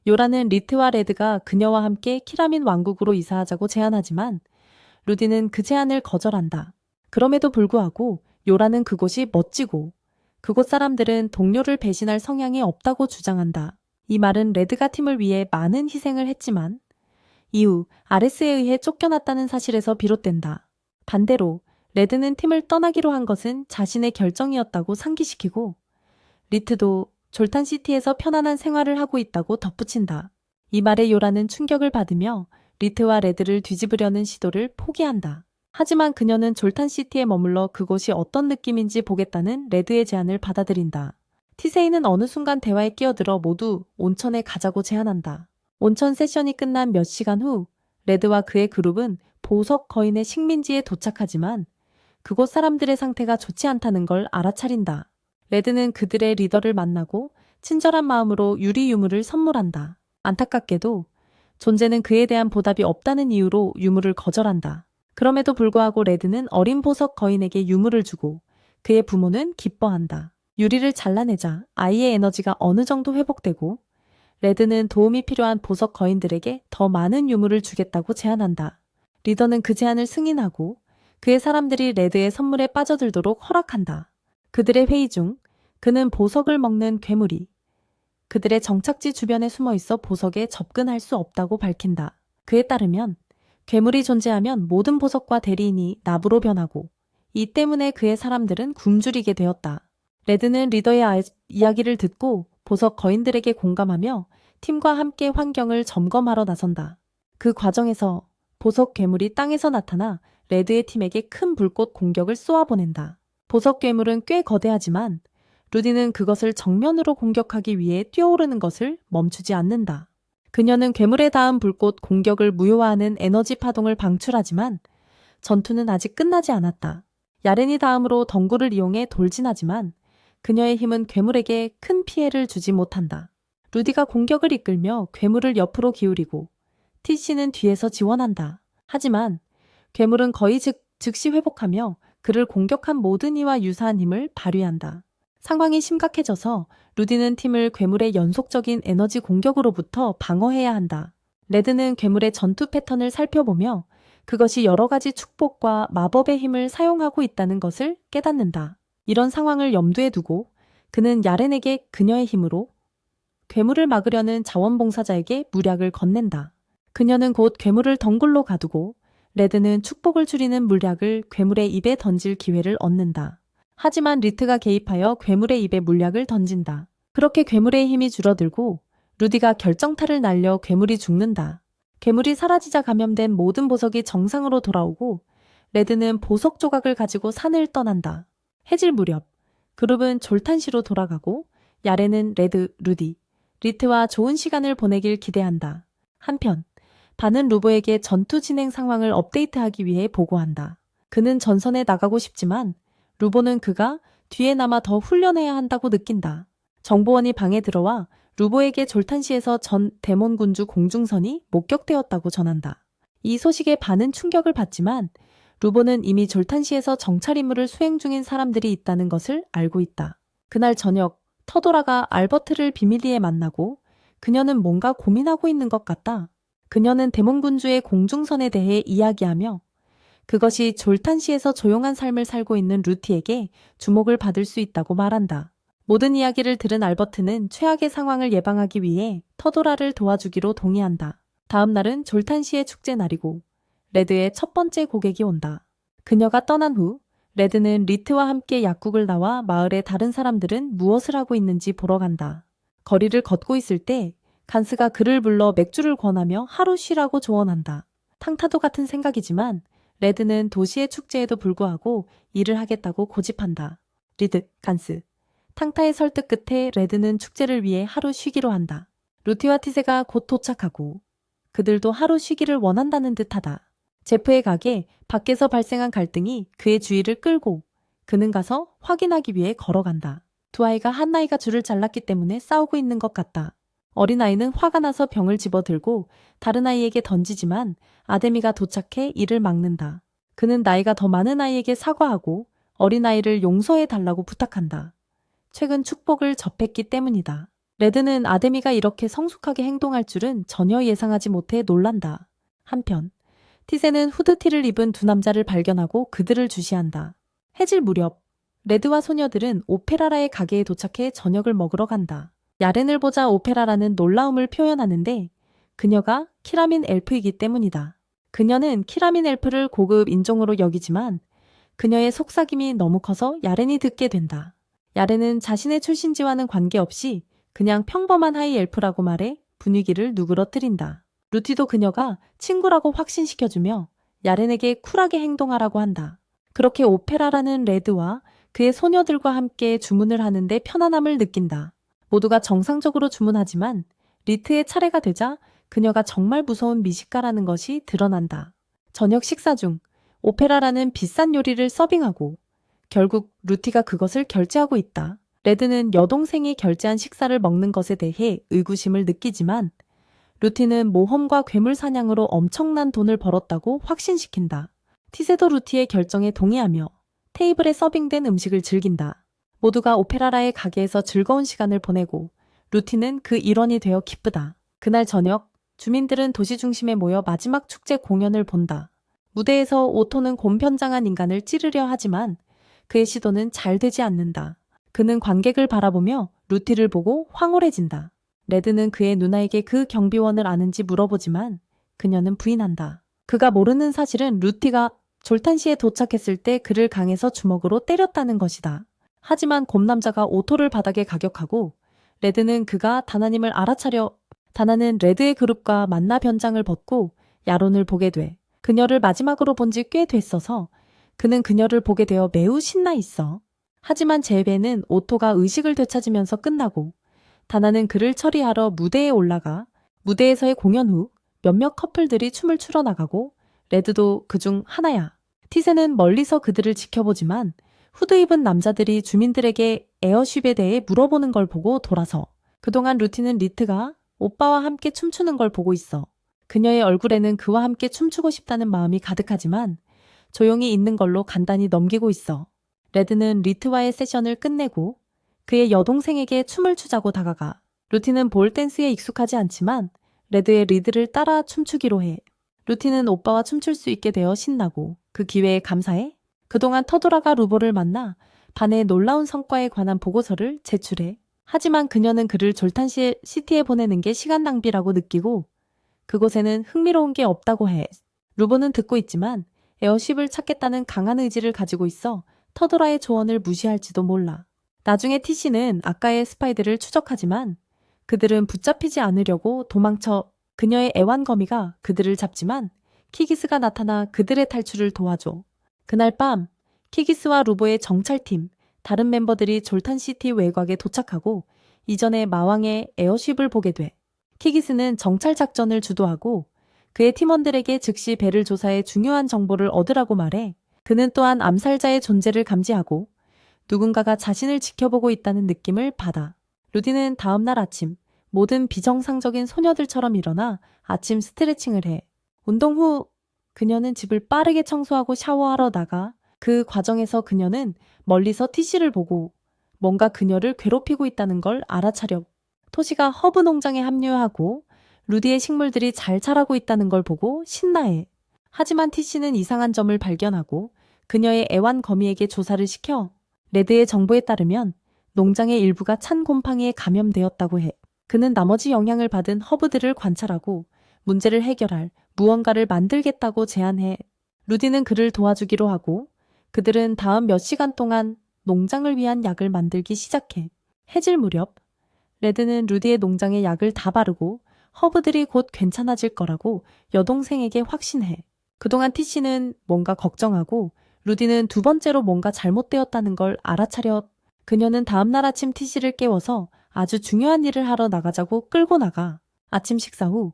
요란은 리트와 레드가 그녀와 함께 키라민 왕국으로 이사하자고 제안하지만 루디는 그 제안을 거절한다. 그럼에도 불구하고 요란은 그곳이 멋지고 그곳 사람들은 동료를 배신할 성향이 없다고 주장한다. 이 말은 레드가 팀을 위해 많은 희생을 했지만 이후 아레스에 의해 쫓겨났다는 사실에서 비롯된다. 반대로 레드는 팀을 떠나기로 한 것은 자신의 결정이었다고 상기시키고 리트도 졸탄시티에서 편안한 생활을 하고 있다고 덧붙인다. 이 말에 요란은 충격을 받으며 리트와 레드를 뒤집으려는 시도를 포기한다. 하지만 그녀는 졸탄시티에 머물러 그곳이 어떤 느낌인지 보겠다는 레드의 제안을 받아들인다. 티세이는 어느 순간 대화에 끼어들어 모두 온천에 가자고 제안한다. 온천 세션이 끝난 몇 시간 후 레드와 그의 그룹은 보석 거인의 식민지에 도착하지만 그곳 사람들의 상태가 좋지 않다는 걸 알아차린다. 레드는 그들의 리더를 만나고 친절한 마음으로 유리 유물을 선물한다. 안타깝게도 존재는 그에 대한 보답이 없다는 이유로 유물을 거절한다. 그럼에도 불구하고 레드는 어린 보석 거인에게 유물을 주고 그의 부모는 기뻐한다. 유리를 잘라내자 아이의 에너지가 어느 정도 회복되고 레드는 도움이 필요한 보석 거인들에게 더 많은 유물을 주겠다고 제안한다. 리더는 그 제안을 승인하고 그의 사람들이 레드의 선물에 빠져들도록 허락한다. 그들의 회의 중 그는 보석을 먹는 괴물이 그들의 정착지 주변에 숨어 있어 보석에 접근할 수 없다고 밝힌다. 그에 따르면 괴물이 존재하면 모든 보석과 대리인이 납으로 변하고 이 때문에 그의 사람들은 굶주리게 되었다. 레드는 리더의 이야기를 듣고 보석 거인들에게 공감하며 팀과 함께 환경을 점검하러 나선다. 그 과정에서 보석 괴물이 땅에서 나타나 레드의 팀에게 큰 불꽃 공격을 쏘아보낸다. 보석 괴물은 꽤 거대하지만 루디는 그것을 정면으로 공격하기 위해 뛰어오르는 것을 멈추지 않는다. 그녀는 괴물에 닿은 불꽃 공격을 무효화하는 에너지 파동을 방출하지만 전투는 아직 끝나지 않았다. 야렌이 다음으로 덩굴을 이용해 돌진하지만 그녀의 힘은 괴물에게 큰 피해를 주지 못한다. 루디가 공격을 이끌며 괴물을 옆으로 기울이고 티시는 뒤에서 지원한다. 하지만 괴물은 거의 즉시 회복하며 그를 공격한 모든 이와 유사한 힘을 발휘한다. 상황이 심각해져서 루디는 팀을 괴물의 연속적인 에너지 공격으로부터 방어해야 한다. 레드는 괴물의 전투 패턴을 살펴보며 그것이 여러 가지 축복과 마법의 힘을 사용하고 있다는 것을 깨닫는다. 이런 상황을 염두에 두고 그는 야렌에게 그녀의 힘으로 괴물을 막으려는 자원봉사자에게 물약을 건넨다. 그녀는 곧 괴물을 덩굴로 가두고 레드는 축복을 줄이는 물약을 괴물의 입에 던질 기회를 얻는다. 하지만 리트가 개입하여 괴물의 입에 물약을 던진다. 그렇게 괴물의 힘이 줄어들고 루디가 결정타를 날려 괴물이 죽는다. 괴물이 사라지자 감염된 모든 보석이 정상으로 돌아오고 레드는 보석 조각을 가지고 산을 떠난다. 해질 무렵 그룹은 졸탄시로 돌아가고 야레는 레드, 루디, 리트와 좋은 시간을 보내길 기대한다. 한편 반은 루보에게 전투 진행 상황을 업데이트하기 위해 보고한다. 그는 전선에 나가고 싶지만 루보는 그가 뒤에 남아 더 훈련해야 한다고 느낀다. 정보원이 방에 들어와 루보에게 졸탄시에서 전 데몬군주 공중선이 목격되었다고 전한다. 이 소식에 반은 충격을 받지만 루보는 이미 졸탄시에서 정찰 임무를 수행 중인 사람들이 있다는 것을 알고 있다. 그날 저녁 터도라가 알버트를 비밀리에 만나고 그녀는 뭔가 고민하고 있는 것 같다. 그녀는 데몬군주의 공중선에 대해 이야기하며 그것이 졸탄시에서 조용한 삶을 살고 있는 루티에게 주목을 받을 수 있다고 말한다. 모든 이야기를 들은 알버트는 최악의 상황을 예방하기 위해 터도라를 도와주기로 동의한다. 다음 날은 졸탄시의 축제 날이고 레드의 첫 번째 고객이 온다. 그녀가 떠난 후 레드는 리트와 함께 약국을 나와 마을의 다른 사람들은 무엇을 하고 있는지 보러 간다. 거리를 걷고 있을 때 간스가 그를 불러 맥주를 권하며 하루 쉬라고 조언한다. 탕타도 같은 생각이지만 레드는 도시의 축제에도 불구하고 일을 하겠다고 고집한다. 리드, 간스. 탕타의 설득 끝에 레드는 축제를 위해 하루 쉬기로 한다. 루티와 티세가 곧 도착하고 그들도 하루 쉬기를 원한다는 듯하다. 제프의 가게 밖에서 발생한 갈등이 그의 주의를 끌고 그는 가서 확인하기 위해 걸어간다. 두 아이가 한 아이가 줄을 잘랐기 때문에 싸우고 있는 것 같다. 어린아이는 화가 나서 병을 집어들고 다른 아이에게 던지지만 아데미가 도착해 이를 막는다. 그는 나이가 더 많은 아이에게 사과하고 어린아이를 용서해달라고 부탁한다. 최근 축복을 접했기 때문이다. 레드는 아데미가 이렇게 성숙하게 행동할 줄은 전혀 예상하지 못해 놀란다. 한편 티세는 후드티를 입은 두 남자를 발견하고 그들을 주시한다. 해질 무렵 레드와 소녀들은 오페라라의 가게에 도착해 저녁을 먹으러 간다. 야렌을 보자 오페라라는 놀라움을 표현하는데 그녀가 키라민 엘프이기 때문이다. 그녀는 키라민 엘프를 고급 인종으로 여기지만 그녀의 속삭임이 너무 커서 야렌이 듣게 된다. 야렌은 자신의 출신지와는 관계없이 그냥 평범한 하이 엘프라고 말해 분위기를 누그러뜨린다. 루티도 그녀가 친구라고 확신시켜주며 야렌에게 쿨하게 행동하라고 한다. 그렇게 오페라라는 레드와 그의 소녀들과 함께 주문을 하는데 편안함을 느낀다. 모두가 정상적으로 주문하지만 리트의 차례가 되자 그녀가 정말 무서운 미식가라는 것이 드러난다. 저녁 식사 중 오페라라는 비싼 요리를 서빙하고 결국 루티가 그것을 결제하고 있다. 레드는 여동생이 결제한 식사를 먹는 것에 대해 의구심을 느끼지만 루티는 모험과 괴물 사냥으로 엄청난 돈을 벌었다고 확신시킨다. 티세도 루티의 결정에 동의하며 테이블에 서빙된 음식을 즐긴다. 모두가 오페라라의 가게에서 즐거운 시간을 보내고 루티는 그 일원이 되어 기쁘다. 그날 저녁 주민들은 도시 중심에 모여 마지막 축제 공연을 본다. 무대에서 오토는 곰편장한 인간을 찌르려 하지만 그의 시도는 잘 되지 않는다. 그는 관객을 바라보며 루티를 보고 황홀해진다. 레드는 그의 누나에게 그 경비원을 아는지 물어보지만 그녀는 부인한다. 그가 모르는 사실은 루티가 졸탄시에 도착했을 때 그를 강에서 주먹으로 때렸다는 것이다. 하지만 곰남자가 오토를 바닥에 가격하고 레드는 그가 다나님을 알아차려 다나는 레드의 그룹과 만나 변장을 벗고 야론을 보게 돼. 그녀를 마지막으로 본 지 꽤 됐어서 그는 그녀를 보게 되어 매우 신나 있어. 하지만 제배는 오토가 의식을 되찾으면서 끝나고 다나는 그를 처리하러 무대에 올라가 무대에서의 공연 후 몇몇 커플들이 춤을 추러 나가고 레드도 그중 하나야. 티세는 멀리서 그들을 지켜보지만 후드 입은 남자들이 주민들에게 에어쉽에 대해 물어보는 걸 보고 돌아서 그동안 루티는 리트가 오빠와 함께 춤추는 걸 보고 있어. 그녀의 얼굴에는 그와 함께 춤추고 싶다는 마음이 가득하지만 조용히 있는 걸로 간단히 넘기고 있어. 레드는 리트와의 세션을 끝내고 그의 여동생에게 춤을 추자고 다가가. 루티는 볼 댄스에 익숙하지 않지만 레드의 리드를 따라 춤추기로 해. 루티는 오빠와 춤출 수 있게 되어 신나고 그 기회에 감사해. 그동안 터도라가 루보를 만나 반의 놀라운 성과에 관한 보고서를 제출해. 하지만 그녀는 그를 졸탄시티에 보내는 게 시간 낭비라고 느끼고 그곳에는 흥미로운 게 없다고 해. 루보는 듣고 있지만 에어쉽을 찾겠다는 강한 의지를 가지고 있어 터도라의 조언을 무시할지도 몰라. 나중에 티시는 아까의 스파이들을 추적하지만 그들은 붙잡히지 않으려고 도망쳐. 그녀의 애완거미가 그들을 잡지만 키기스가 나타나 그들의 탈출을 도와줘. 그날 밤 키기스와 루보의 정찰팀 다른 멤버들이 졸탄시티 외곽에 도착하고 이전에 마왕의 에어쉽을 보게 돼. 키기스는 정찰 작전을 주도하고 그의 팀원들에게 즉시 배를 조사해 중요한 정보를 얻으라고 말해. 그는 또한 암살자의 존재를 감지하고 누군가가 자신을 지켜보고 있다는 느낌을 받아. 루디는 다음날 아침 모든 비정상적인 소녀들처럼 일어나 아침 스트레칭을 해. 운동 후 그녀는 집을 빠르게 청소하고 샤워하러 나가. 그 과정에서 그녀는 멀리서 티시를 보고 뭔가 그녀를 괴롭히고 있다는 걸 알아차려. 토시가 허브 농장에 합류하고 루디의 식물들이 잘 자라고 있다는 걸 보고 신나해. 하지만 티시는 이상한 점을 발견하고 그녀의 애완거미에게 조사를 시켜. 레드의 정보에 따르면 농장의 일부가 찬 곰팡이에 감염되었다고 해. 그는 나머지 영향을 받은 허브들을 관찰하고 문제를 해결할 무언가를 만들겠다고 제안해. 루디는 그를 도와주기로 하고 그들은 다음 몇 시간 동안 농장을 위한 약을 만들기 시작해. 해질 무렵 레드는 루디의 농장에 약을 다 바르고 허브들이 곧 괜찮아질 거라고 여동생에게 확신해. 그동안 티시는 뭔가 걱정하고 루디는 두 번째로 뭔가 잘못되었다는 걸 알아차려. 그녀는 다음날 아침 티시를 깨워서 아주 중요한 일을 하러 나가자고 끌고 나가. 아침 식사 후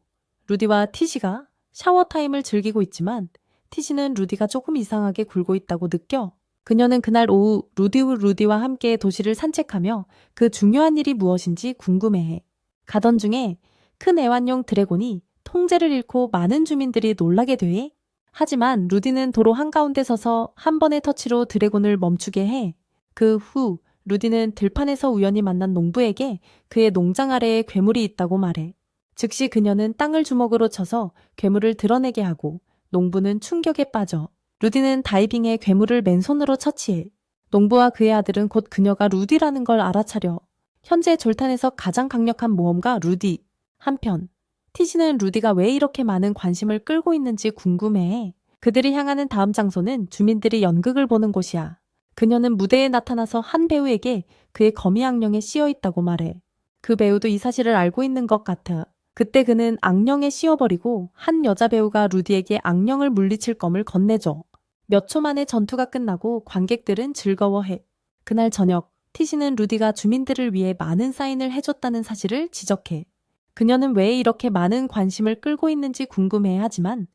루디와 티시가 샤워 타임을 즐기고 있지만 티시는 루디가 조금 이상하게 굴고 있다고 느껴. 그녀는 그날 오후 루디와 함께 도시를 산책하며 그 중요한 일이 무엇인지 궁금해해. 가던 중에 큰 애완용 드래곤이 통제를 잃고 많은 주민들이 놀라게 돼. 하지만 루디는 도로 한가운데 서서 한 번의 터치로 드래곤을 멈추게 해. 그 후 루디는 들판에서 우연히 만난 농부에게 그의 농장 아래에 괴물이 있다고 말해. 즉시 그녀는 땅을 주먹으로 쳐서 괴물을 드러내게 하고 농부는 충격에 빠져. 루디는 다이빙해 괴물을 맨손으로 처치해. 농부와 그의 아들은 곧 그녀가 루디라는 걸 알아차려. 현재 졸탄에서 가장 강력한 모험가 루디. 한편 티시는 루디가 왜 이렇게 많은 관심을 끌고 있는지 궁금해해. 그들이 향하는 다음 장소는 주민들이 연극을 보는 곳이야. 그녀는 무대에 나타나서 한 배우에게 그의 거미 악령에 씌어 있다고 말해. 그 배우도 이 사실을 알고 있는 것 같아. 그때 그는 악령에 씌워버리고 한 여자 배우가 루디에게 악령을 물리칠 검을 건네줘. 몇 초 만에 전투가 끝나고 관객들은 즐거워해. 그날 저녁 티시는 루디가 주민들을 위해 많은 사인을 해줬다는 사실을 지적해. 그녀는 왜 이렇게 많은 관심을 끌고 있는지 궁금해하지만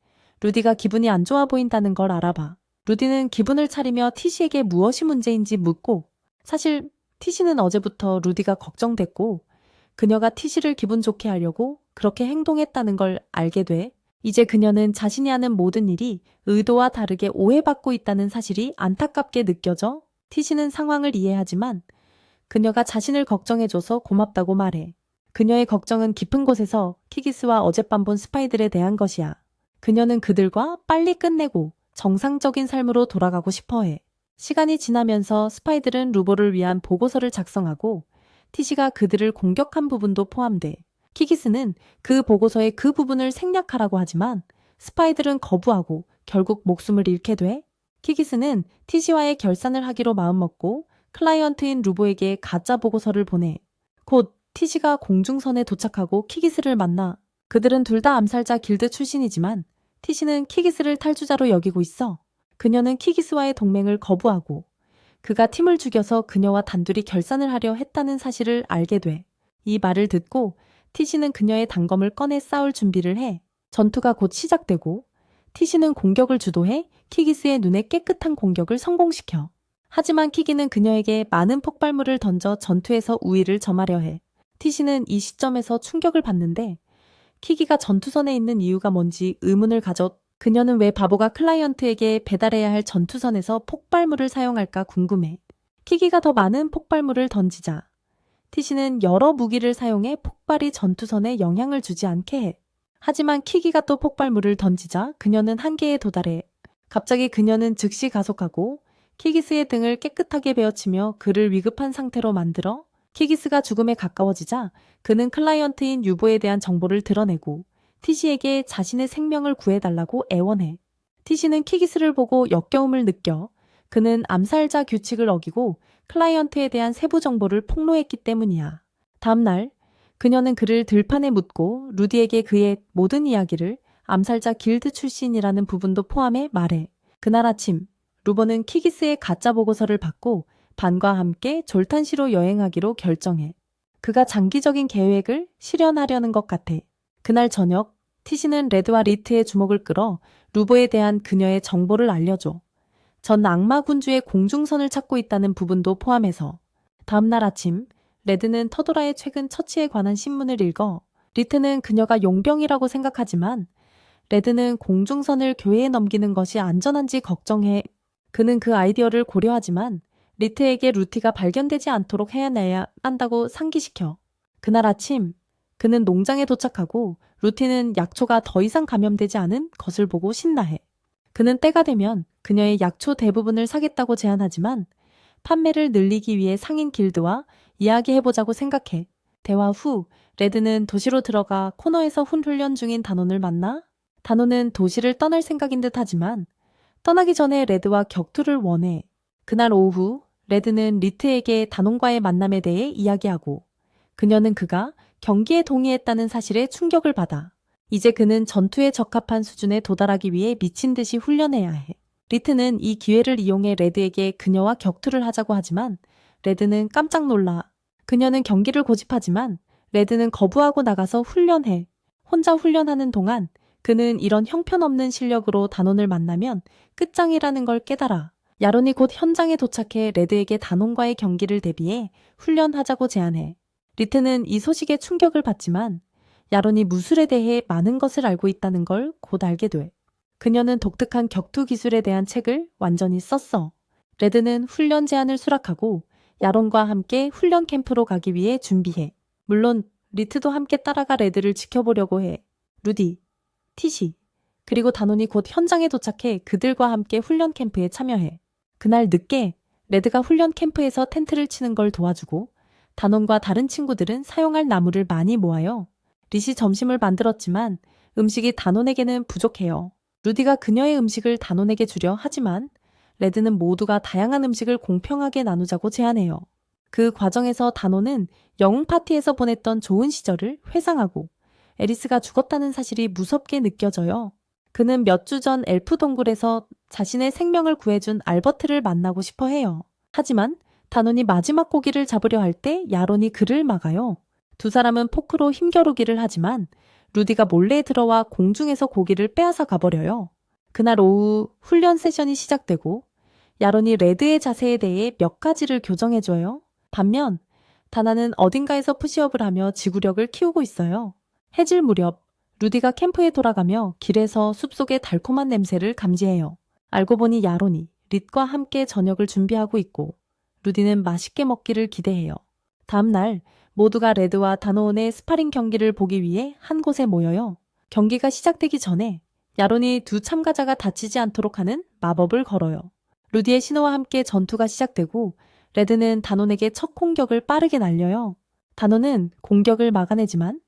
루디가 기분이 안 좋아 보인다는 걸 알아봐. 루디는 기분을 차리며 티시에게 무엇이 문제인지 묻고 사실 티시는 어제부터 루디가 걱정됐고 그녀가 티시를 기분 좋게 하려고 그렇게 행동했다는 걸 알게 돼. 이제 그녀는 자신이 하는 모든 일이 의도와 다르게 오해받고 있다는 사실이 안타깝게 느껴져. 티시는 상황을 이해하지만 그녀가 자신을 걱정해줘서 고맙다고 말해. 그녀의 걱정은 깊은 곳에서 키기스와 어젯밤 본 스파이들에 대한 것이야. 그녀는 그들과 빨리 끝내고 정상적인 삶으로 돌아가고 싶어해. 시간이 지나면서 스파이들은 루보를 위한 보고서를 작성하고 티시가 그들을 공격한 부분도 포함돼. 키기스는 그 보고서의 그 부분을 생략하라고 하지만 스파이들은 거부하고 결국 목숨을 잃게 돼. 키기스는 티시와의 결산을 하기로 마음먹고 클라이언트인 루보에게 가짜 보고서를 보내. 곧 티시가 공중선에 도착하고 키기스를 만나. 그들은 둘 다 암살자 길드 출신이지만 티시는 키기스를 탈주자로 여기고 있어. 그녀는 키기스와의 동맹을 거부하고 그가 팀을 죽여서 그녀와 단둘이 결산을 하려 했다는 사실을 알게 돼. 이 말을 듣고 티시는 그녀의 단검을 꺼내 싸울 준비를 해. 전투가 곧 시작되고 티시는 공격을 주도해 키기스의 눈에 깨끗한 공격을 성공시켜. 하지만 키기는 그녀에게 많은 폭발물을 던져 전투에서 우위를 점하려 해. 티시는 이 시점에서 충격을 받는데 키기가 전투선에 있는 이유가 뭔지 의문을 가져 그녀는 왜 바보가 클라이언트에게 배달해야 할 전투선에서 폭발물을 사용할까 궁금해. 키기가 더 많은 폭발물을 던지자 티시는 여러 무기를 사용해 폭발이 전투선에 영향을 주지 않게 해. 하지만 키기가 또 폭발물을 던지자 그녀는 한계에 도달해. 갑자기 그녀는 즉시 가속하고 키기스의 등을 깨끗하게 베어치며 그를 위급한 상태로 만들어 키기스가 죽음에 가까워지자 그는 클라이언트인 유보에 대한 정보를 드러내고 티시에게 자신의 생명을 구해달라고 애원해. 티시는 키기스를 보고 역겨움을 느껴 그는 암살자 규칙을 어기고 클라이언트에 대한 세부 정보를 폭로했기 때문이야. 다음날 그녀는 그를 들판에 묻고 루디에게 그의 모든 이야기를 암살자 길드 출신이라는 부분도 포함해 말해. 그날 아침 루버는 키기스의 가짜 보고서를 받고 반과 함께 졸탄시로 여행하기로 결정해. 그가 장기적인 계획을 실현하려는 것 같아. 그날 저녁 티시는 레드와 리트의 주목을 끌어 루버에 대한 그녀의 정보를 알려줘. 전 악마 군주의 공중선을 찾고 있다는 부분도 포함해서. 다음날 아침 레드는 터도라의 최근 처치에 관한 신문을 읽어 리트는 그녀가 용병이라고 생각하지만 레드는 공중선을 교회에 넘기는 것이 안전한지 걱정해. 그는 그 아이디어를 고려하지만 리트에게 루티가 발견되지 않도록 해내야 한다고 상기시켜. 그날 아침 그는 농장에 도착하고 루티는 약초가 더 이상 감염되지 않은 것을 보고 신나해. 그는 때가 되면 그녀의 약초 대부분을 사겠다고 제안하지만 판매를 늘리기 위해 상인 길드와 이야기해보자고 생각해. 대화 후 레드는 도시로 들어가 코너에서 훈련 중인 다논을 만나 다논은 도시를 떠날 생각인 듯 하지만 떠나기 전에 레드와 격투를 원해. 그날 오후 레드는 리트에게 다논과의 만남에 대해 이야기하고 그녀는 그가 경기에 동의했다는 사실에 충격을 받아. 이제 그는 전투에 적합한 수준에 도달하기 위해 미친 듯이 훈련해야 해. 리트는 이 기회를 이용해 레드에게 그녀와 격투를 하자고 하지만 레드는 깜짝 놀라. 그녀는 경기를 고집하지만 레드는 거부하고 나가서 훈련해. 혼자 훈련하는 동안 그는 이런 형편없는 실력으로 다논을 만나면 끝장이라는 걸 깨달아. 야론이 곧 현장에 도착해 레드에게 다논과의 경기를 대비해 훈련하자고 제안해. 리트는 이 소식에 충격을 받지만 야론이 무술에 대해 많은 것을 알고 있다는 걸 곧 알게 돼. 그녀는 독특한 격투 기술에 대한 책을 완전히 썼어. 레드는 훈련 제안을 수락하고 야론과 함께 훈련 캠프로 가기 위해 준비해. 물론 리트도 함께 따라가 레드를 지켜보려고 해. 루디, 티시, 그리고 다논이 곧 현장에 도착해 그들과 함께 훈련 캠프에 참여해. 그날 늦게 레드가 훈련 캠프에서 텐트를 치는 걸 도와주고 다논과 다른 친구들은 사용할 나무를 많이 모아요. 릿이 점심을 만들었지만 음식이 다논에게는 부족해요. 루디가 그녀의 음식을 다논에게 주려 하지만 레드는 모두가 다양한 음식을 공평하게 나누자고 제안해요. 그 과정에서 다논은 영웅 파티에서 보냈던 좋은 시절을 회상하고 에리스가 죽었다는 사실이 무섭게 느껴져요. 그는 몇 주 전 엘프 동굴에서 자신의 생명을 구해준 알버트를 만나고 싶어 해요. 하지만 다논이 마지막 고기를 잡으려 할 때 야론이 그를 막아요. 두 사람은 포크로 힘겨루기를 하지만 루디가 몰래 들어와 공중에서 고기를 빼앗아 가버려요. 그날 오후 훈련 세션이 시작되고 야론이 레드의 자세에 대해 몇 가지를 교정해줘요. 반면 다나는 어딘가에서 푸시업을 하며 지구력을 키우고 있어요. 해질 무렵 루디가 캠프에 돌아가며 길에서 숲속의 달콤한 냄새를 감지해요. 알고 보니 야론이 릿과 함께 저녁을 준비하고 있고 루디는 맛있게 먹기를 기대해요. 다음날 모두가 레드와 다노온의 스파링 경기를 보기 위해 한 곳에 모여요. 경기가 시작되기 전에 야론이 두 참가자가 다치지 않도록 하는 마법을 걸어요. 루디의 신호와 함께 전투가 시작되고 레드는 다논에게 첫 공격을 빠르게 날려요. 다논은 공격을 막아내지만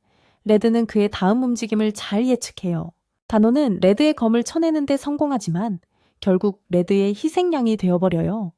레드는 그의 다음 움직임을 잘 예측해요. 다논은 레드의 검을 쳐내는 데 성공하지만 결국 레드의 희생양이 되어버려요.